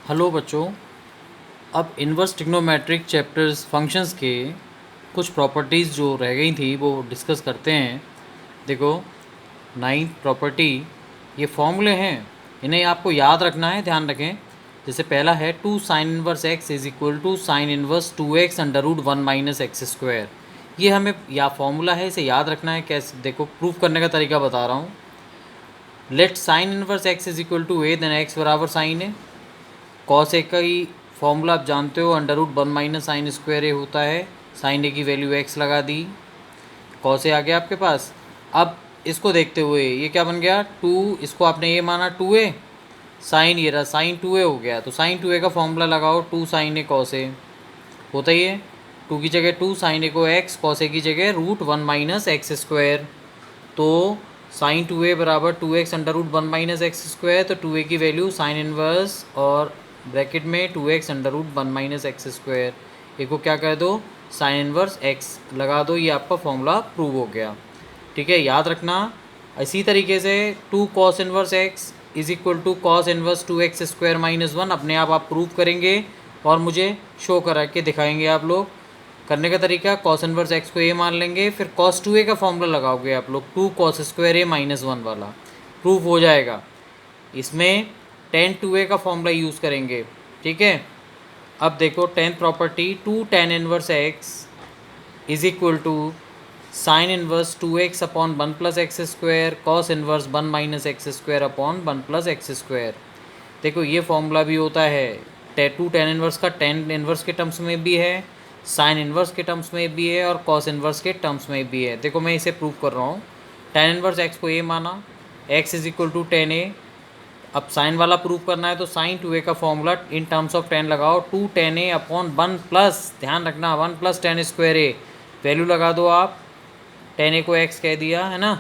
Hello बच्चों। अब inverse trigonometric chapters functions के कुछ प्रॉपर्टीज़ जो रह गई थी वो डिस्कस करते हैं। देखो, नाइन्थ प्रॉपर्टी, ये फॉर्मूले हैं, इन्हें आपको याद रखना है, ध्यान रखें। जैसे पहला है 2 sine inverse x is equal to sine inverse 2x under root 1 minus x square. ये हमें या फॉर्मूला है, इसे याद रखना है। कैसे, देखो प्रूफ करने का तरीका बता रहा हूँ। Let sine inverse x is equal to a, then x बराबर साइन ए। कॉस ए का ही फॉर्मूला आप जानते हो, under root 1 minus sine square a होता है। साइन ए की वैल्यू एक्स लगा दी, कॉस ए आ गया आपके पास। अब इसको देखते हुए ये क्या बन गया, 2, इसको आपने ए माना 2a, साइन ये रहा साइन 2a हो गया। तो साइन 2a का फॉर्मूला लगाओ, 2 साइन ए कॉस ए होता ही है। 2 की जगह 2, साइन ए को x, कॉस ए की जगह रूट 1 माइनस एक्स स्क्वायर। तो साइन 2a बराबर 2x under root 1 minus x square. तो 2a की वैल्यू साइन इनवर्स और ब्रैकेट में 2x under root 1 minus x square, एक को क्या कर दो, साइन इनवर्स x लगा दो। ये आपका फॉर्मूला प्रूव हो गया। ठीक है, याद रखना। इसी तरीके से 2 cos inverse x is equal to cos inverse 2x square minus 1 अपने आप प्रूव करेंगे और मुझे शो करा के दिखाएंगे आप लोग। करने का तरीका, कॉस इनवर्स x को a मान लेंगे, फिर कॉस 2a का फॉर्मूला लगाओगे आप लोग, 2 कॉस स्क्वायर a माइनस 1 वाला, प्रूफ हो जाएगा। इसमें टेन 2a का फॉर्मूला यूज़ करेंगे। ठीक है, अब देखो 10th property, 2 tan inverse x is equal to sine inverse 2x upon 1 plus x square cos inverse 1 minus x square upon 1 plus x square. देखो ये फॉर्मूला भी होता है, 2 tan इनवर्स का tan इनवर्स के टर्म्स में भी है, साइन इनवर्स के टर्म्स में भी है और कॉस इनवर्स के टर्म्स में भी है। देखो मैं इसे प्रूव कर रहा हूँ। tan इनवर्स x को a माना, x is equal to tan a। अब साइन वाला प्रूव करना है तो साइन 2a का formula in terms of tan लगाओ, 2 tan a अपॉन 1 प्लस, ध्यान रखना, 1 plus tan square a, value लगा दो आप, tan a को x कह दिया है ना।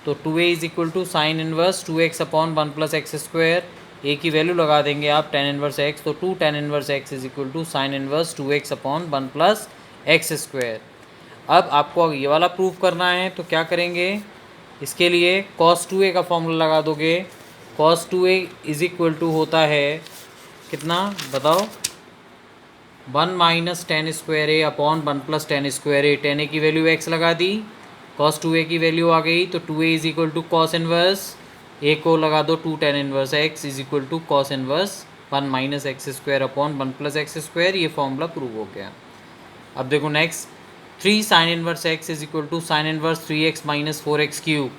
तो 2a is equal to sine inverse 2x upon 1 plus x square, a की वैल्यू लगा देंगे आप tan इनवर्स x, तो 2 tan inverse x is equal to sine inverse 2x upon 1 plus x square. अब आपको ये वाला प्रूफ करना है तो क्या करेंगे, इसके लिए cos 2a का फॉर्मूला लगा दोगे। cos 2a is equal to होता है कितना बताओ, 1 माइनस टेन स्क्वायर ए अपॉन 1 प्लस टेन स्क्वायर ए। टेन ए की वैल्यू x लगा दी, cos 2a की वैल्यू आ गई, तो 2a is equal to cos inverse, a को लगा दो 2 tan inverse x is equal to cos inverse 1 minus x square upon 1 plus x square. ये formula prove हो गया। अब देखो next, 3 sine inverse x is equal to sine inverse 3x minus 4x cube.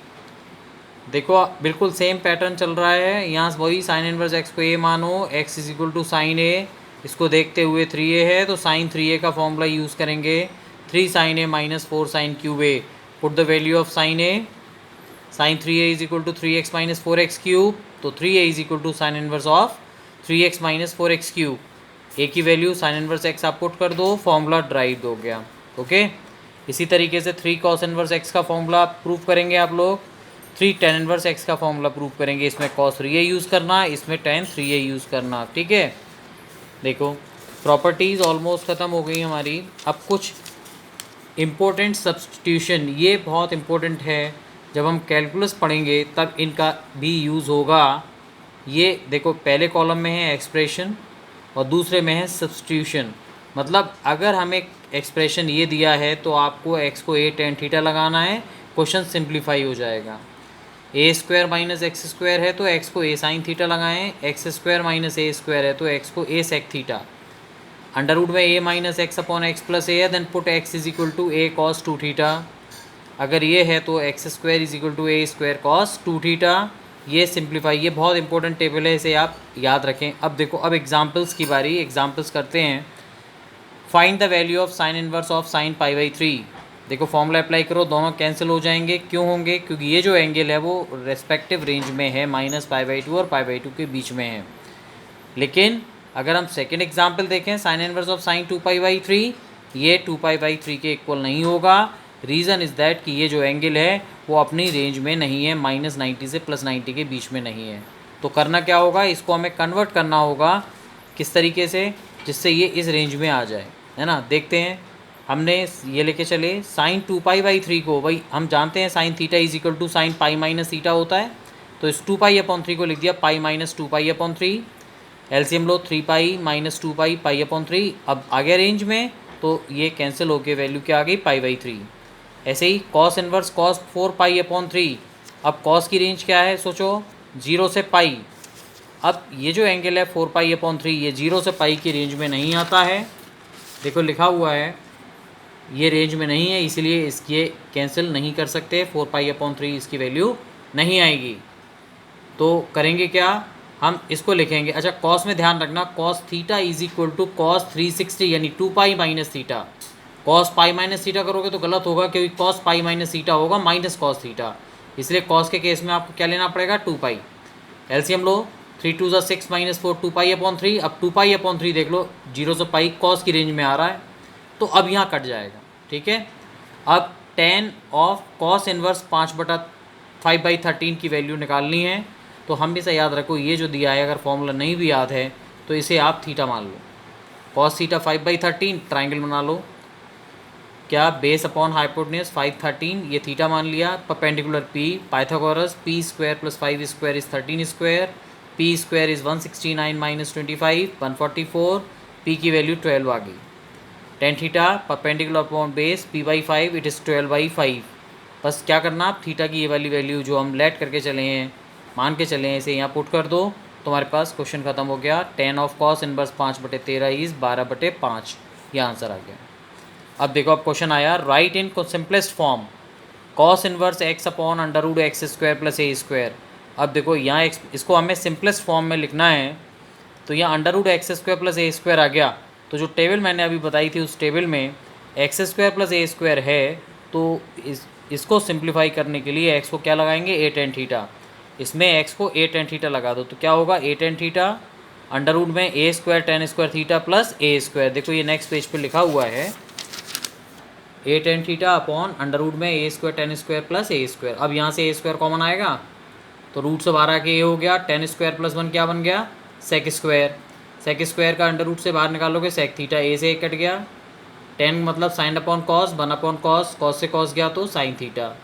देखो बिल्कुल सेम पैटर्न चल रहा है, यहाँ वही साइन इनवर्स x को a मानो, x is equal to sign a, इसको देखते हुए 3a है तो साइन 3a का फॉर्मूला यूज़ करेंगे, 3 sine a minus 4 sine cube a। Put the value of sine a, sine 3a is equal to 3x minus 4x cube, तो 3a is equal to sine inverse of 3x minus 4x cube. a की value sine inverse x आप put कर दो, formula drive हो गया। Okay, इसी तरीके से 3 कॉस इनवर्स x का फॉर्मूला प्रूफ करेंगे आप लोग, 3 tan इनवर्स x का फॉर्मूला प्रूफ करेंगे। इसमें cos 3a यूज़ करना, इसमें tan 3a यूज़ करना। ठीक है, देखो प्रॉपर्टीज़ ऑलमोस्ट ख़त्म हो गई हमारी। अब कुछ इम्पोर्टेंट सब्स्टिट्यूशन, ये बहुत इम्पोर्टेंट है, जब हम कैलकुलस पढ़ेंगे तब इनका भी यूज़ होगा। ये देखो पहले कॉलम में है एक्सप्रेशन और दूसरे में है सब्स्टिट्यूशन। मतलब अगर हमें एक्सप्रेशन ये दिया है तो आपको x को a tan थीटा लगाना है, क्वेश्चन सिंप्लीफाई हो जाएगा। A square minus x square है तो x को a साइन थीटा लगाएं, x square minus a square है तो x को a sec theta. Under root में a minus x upon x plus a है, then put x is equal to a cos 2 theta. अगर ये है तो x square is equal to a square cos 2 theta. ये simplify, ये बहुत important table है, इसे आप याद रखें। अब देखो, अब एग्जाम्पल्स की बारी, एग्जाम्पल्स करते हैं। Find the value of sine inverse of sine pi by 3। देखो फॉर्मूला अप्लाई करो, दोनों कैंसिल हो जाएंगे। क्यों होंगे, क्योंकि ये जो एंगल है वो रेस्पेक्टिव रेंज में है, माइनस पाई बाई 2 और पाई बाई 2 के बीच में है। लेकिन अगर हम सेकेंड एग्जाम्पल देखें, sign inverse of sine 2 pi by 3, ये 2 पाई बाई 3 के इक्वल नहीं होगा। रीज़न इज़ दैट कि ये जो एंगल है वो अपनी रेंज में नहीं है, माइनस 90 से प्लस 90 के बीच में नहीं है। तो करना क्या होगा, इसको हमें कन्वर्ट करना होगा किस तरीके से, जिससे ये इस रेंज में आ जाए, है ना। देखते हैं, हमने ये लेके चले साइन 2 पाई बाई 3 को, भाई हम जानते हैं sine theta is equal to sine pi minus theta होता है, तो इस 2 पाई अपॉन 3 को लिख दिया pi minus 2 pi upon 3। LCM लो 3 pi minus 2 pi pi upon 3। अब आ गया रेंज में तो ये कैंसिल होके वैल्यू क्या आ गई पाई बाई 3। ऐसे ही cos inverse cos 4 pi upon 3। अब कॉस की रेंज क्या है सोचो, 0 से पाई। अब ये जो एंगल है 4 पाई अपॉन 3 ये 0 से पाई की रेंज में नहीं आता है। देखो लिखा हुआ है ये रेंज में नहीं है, इसलिए इसके कैंसिल नहीं कर सकते। 4 पाई अपॉन 3 इसकी वैल्यू नहीं आएगी। तो करेंगे क्या, हम इसको लिखेंगे। अच्छा कॉस में ध्यान रखना, cos theta is equal to cos 360 यानी 2 pi minus theta. Cos pi minus theta करोगे तो गलत होगा, क्योंकि कॉस पाई माइनस थीटा होगा माइनस कॉस थीटा। इसलिए कॉस के केस में आपको क्या लेना पड़ेगा 2 पाई। एलसीएम लो 3 2 6 माइनस 4 2 पाई अपॉन 3। अब 2 पाई अपॉन 3 देख लो 0 से पाई कॉस की रेंज में आ रहा है, तो अब यहाँ कट जाएगा। ठीक है, अब tan ऑफ कॉस इनवर्स 5/5/13 की वैल्यू निकालनी है। तो हम भी से याद रखो, ये जो दिया है अगर फॉर्मूला नहीं भी याद है तो इसे आप थीटा मान लो। कॉस थीटा 5/13 ट्राइंगल बना लो। क्या बेस अपॉन हाइपोटेन्यूज 513 ये थीटा मान लिया। Perpendicular P Pythagoras P square plus 5 square is 13 square. P square is 169 minus 25 144। P की वैल्यू 12 आ गई। Tan theta perpendicular upon base P by 5 it is 12/5। बस क्या करना, आप थीटा की ये वाली वैल्यू जो हम लेट करके चले हैं मान के चले हैं इसे यहाँ पुट कर दो, तुम्हारे पास क्वेश्चन खत्म हो गया। tan of cos inverse 5/13 is 12/5, ये आंसर आ गया। अब देखो अब क्वेश्चन आया, write in simplest form cos inverse x upon under root x square plus a square. अब देखो यहाँ इसको हमें सिंपलेस्ट फॉर्म में लिखना है, तो यहाँ under root x square plus a square आ गया। तो जो टेबल मैंने अभी बताई थी उस टेबल में x square plus a square है, तो इसको सिंप्लीफाई करने के लिए एक्स को क्या लगाएंगे ए टेन थीटा। इसमें एक्स को ए टेन थीटा लगा दो तो क्या होगा a tan theta under root में a square tan square theta plus a square. देखो ये नेक्स्ट पेज पे लिखा हुआ है a tan theta upon under root में a square tan square plus a square. अब यहाँ से ए स्क्वायर कॉमन आएगा तो रूट से बाहर आके ए हो गया। टेन स्क्वायर प्लस 1 क्या बन गया सेक स्क्वायर। सेक स्क्वायर का अंडर रूट से बाहर निकालोगे सेक थीटा, ए से कट गया। 10 मतलब sine upon cos 1 upon cos, cos से कॉस गया तो साइन थीटा।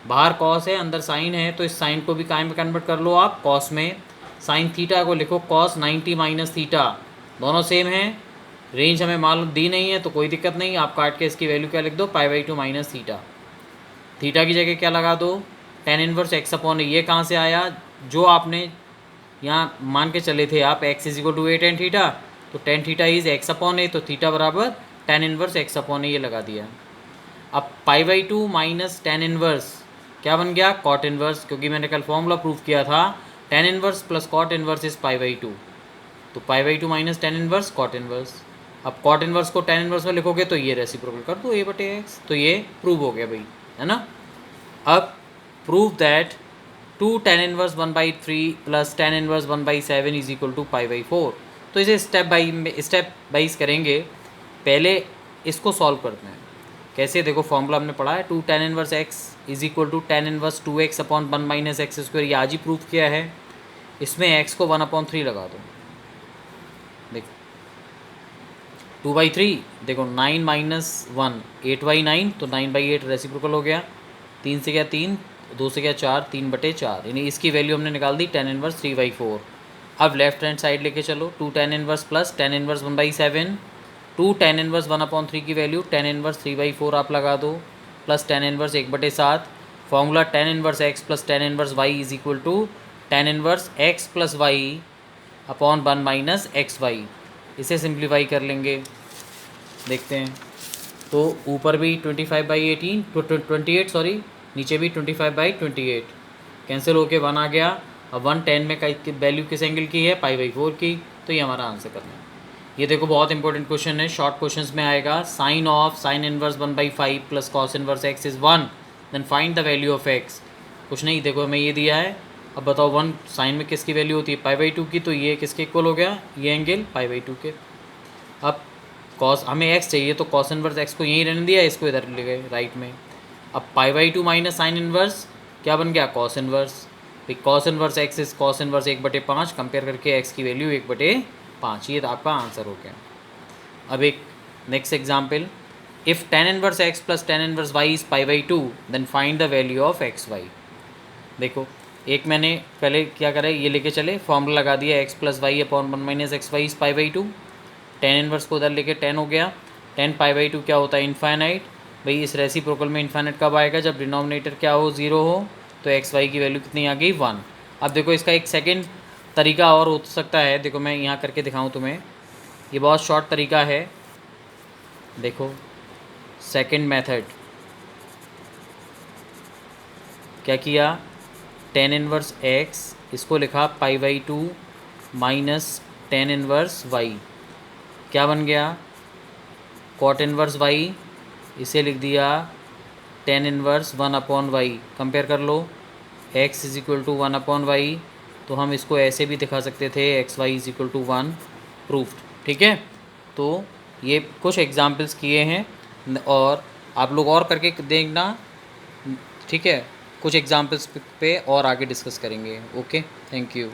बाहर कॉस है अंदर साइन है तो इस साइन को भी काय में कन्वर्ट कर लो आप कॉस में। साइन थीटा को लिखो कॉस 90 माइनस थीटा, दोनों सेम हैं। रेंज हमें मालूम दी नहीं है तो कोई दिक्कत नहीं, आप काट के इसकी वैल्यू क्या लिख दो पाई/2 माइनस थीटा। थीटा की जगह क्या लगा दो tan इनवर्स एक्स अपॉन ये कहाँ से आया, जो आपने यहाँ मान के चले थे आप x is equal to a tan theta, तो tan theta is x upon a, तो थीटा बराबर tan inverse x upon a ये लगा दिया। अब पाई/2 माइनस tan इनवर्स क्या बन गया कॉट इनवर्स, क्योंकि मैंने कल फॉर्मूला प्रूव किया था tan inverse plus cot inverse is पाई/2, तो पाई/2 minus tan inverse cot inverse. अब कॉट इनवर्स को tan इनवर्स में लिखोगे तो ये रेसिप्रोकल कर दो a/x, तो ये प्रूव हो गया भाई, है ना। अब prove that 2 tan inverse 1/3 plus tan inverse 1/7 is equal to पाई/4। तो इसे स्टेप वाइज करेंगे। पहले इसको सॉल्व करते हैं कैसे, देखो फॉर्मूला हमने पढ़ा है 2 tan inverse x is equal to tan inverse 2x upon 1 minus x square, ये आज ही प्रूव किया है। इसमें x को 1/3 लगा दो, देखो 2/3, देखो 9 माइनस 1 8/9, तो 9/8 रेसिप्रोकल हो गया। 3 से क्या 3, 2 से क्या 4, 3/4, यानी इसकी वैल्यू हमने निकाल दी tan इनवर्स 3/4। अब लेफ्ट हैंड साइड लेके चलो 2 tan inverse plus tan inverse 1/7, 2 tan inverse 1/3 की वैल्यू tan इनवर्स 3/4 आप लगा दो, plus tan inverse 1/7। Formula tan inverse x plus tan inverse y is equal to tan inverse x plus y upon 1 minus x y. इसे simplify कर लेंगे, देखते हैं। तो ऊपर भी 25/18 28 सॉरी, नीचे भी 25/28 कैंसिल होके 1 आ गया। अब 110 में वैल्यू किस एंगल की है पाई/4 की, तो ये हमारा आंसर करना है। ये देखो बहुत इंपॉर्टेंट क्वेश्चन है, शॉर्ट क्वेश्चंस में आएगा। Sine of sine inverse 1/5 plus cos inverse x is 1, then find the value of x. कुछ नहीं, देखो हमें ये दिया है, अब बताओ 1 साइन में किसकी वैल्यू होती है पाई/2 की, तो ये किसके इक्वल हो गया ये एंगल पाई/2 के। अब कॉस हमें एक्स चाहिए तो कॉस इनवर्स एक्स को यहीं रहने दिया, इसको इधर ले गए राइट में। अब पाई/2 माइनस साइन इनवर्स क्या बन गया कॉस इनवर्स, भाई cos inverse x is cos inverse 1/5, compare करके एक्स की वैल्यू 1/5, ये आपका आंसर हो गया। अब एक next example, if tan inverse x plus tan inverse y is पाई/2 then find the value of x y. देखो एक मैंने पहले क्या करा, ये लेके चले, फॉर्मूला लगा दिया x plus y upon 1 minus x y इस पाई बाई 2। टेन इनवर्स को उधर लेके 10 हो गया। 10 पाई बाई 2 क्या होता है, इन्फाइनाइट। भाई इस रेसिप्रोकल में इन्फाइनाइट कब आएगा, जब डिनोमिनेटर क्या हो, 0 हो। तो एक्स वाई की वैल्यू कितनी आ गई, 1। अब देखो इसका एक सेकेंड तरीका और हो सकता है, देखो मैं यहाँ करके दिखाऊँ तुम्हें, ये बहुत शॉर्ट तरीका है। देखो सेकेंड मेथड क्या किया, टेन इनवर्स एक्स इसको लिखा pi by 2 minus tan inverse y, क्या बन गया, कॉट इनवर्स वाई। इसे लिख दिया tan inverse 1 upon y. Compare कर लो, x is equal to 1 upon y, तो हम इसको ऐसे भी दिखा सकते थे, x y is equal to 1, proved. ठीक है, तो ये कुछ एग्जाम्पल्स किए हैं और आप लोग और करके देखना। ठीक है, कुछ एग्जाम्पल्स पे और आगे डिस्कस करेंगे। Okay, thank you.